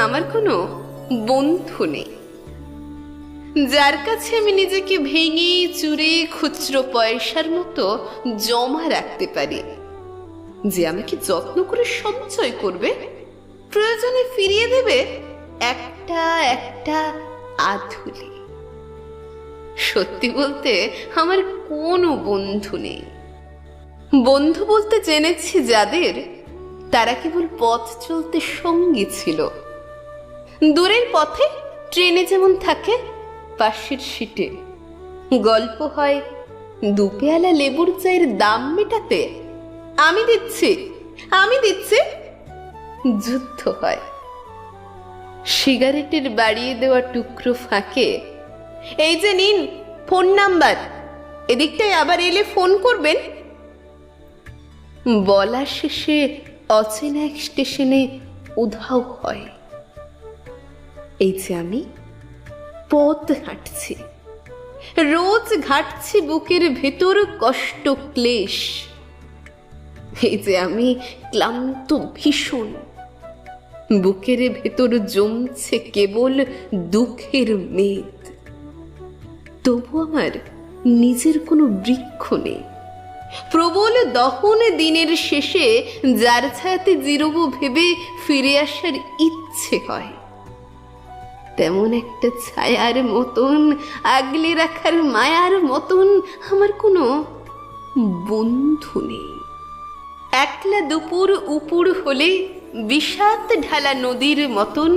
আমার কোনো বন্ধু নেই যার কাছে আমি নিজেকে ভেঙে চুরে খুচরো পয়সার মতো জমা রাখতে পারি, যে আমাকে যত্ন করে সঞ্চয় করবে, প্রয়োজনে ফিরিয়ে দেবে একটা একটা আধুলি। সত্যি বলতে আমার কোনো বন্ধু নেই। বন্ধু বলতে জেনেছি যাদের, তারা কেবল পথ চলতে সঙ্গী ছিল। দূরের পথে ট্রেনে যেমন থাকে পাশের সিটে, গল্প হয় দুপেয়ালা লেবুর চায়ের দাম মেটাতে, আমি দিচ্ছি আমি দিচ্ছি, যুদ্ধ হয় সিগারেটের বাড়িয়ে দেওয়া টুকরো ফাঁকে, এই যে নিন ফোন নাম্বার, এদিকটায় আবার এলে ফোন করবেন। বলা শেষে অচেনা এক স্টেশনে উধাও হয়। এই যে আমি পথ হাঁটছি, রোজ ঘাটছি বুকের ভেতর কষ্ট ক্লেশ। এই যে আমি ক্লান্ত ভীষণ, বুকের ভেতর জমছে কেবল দুঃখের মেদ। তবু আমার নিজের কোনো বৃক্ষ নেই। প্রবল দহন দিনের শেষে যার ছায়াতে জিরব ভেবে ফিরে আসার ইচ্ছে হয়, তেমন একটা ছায়ার মতন, আগলে রাখার মায়ার মতন আমার কোনো বন্ধু নেই। একলা দুপুর উপুর হলে বিষাদ ঢালা নদীর মতন,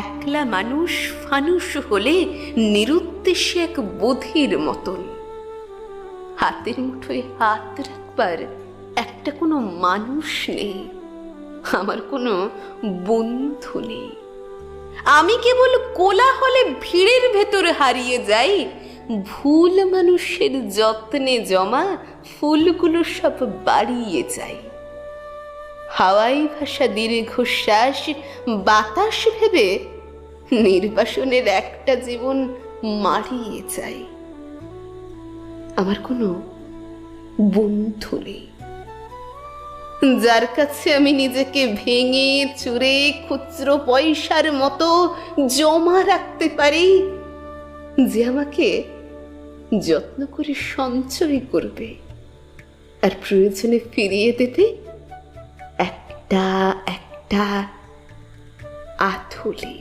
একলা মানুষ ফানুষ হলে নিরুদ্দেশ্যে এক বধির মতন। হাতের মুঠোয় হাত রাখবার একটা কোনো মানুষ নেই, আমার কোনো বন্ধু নেই। আমি কেবল কোলাহলে ভিড়ের ভেতর হারিয়ে যাই, ভুল মানুষের যত্নে জমা ফুলগুলো সব বাড়িয়ে যাই। হাওয়াই ভাষা দীর্ঘশ্বাস বাতাস ভেবে নির্বাসনের একটা জীবন মারিয়ে যাই। আমার কোনো বন্ধু নেই যার কাছে আমি নিজেকে ভেঙে চুরে খুচরো পয়সার মতো জমা রাখতে পারি, যে আমাকে যত্ন করে সঞ্চয় করবে আর প্রয়োজনে ফিরিয়ে দেবে একটা একটা আধুলি।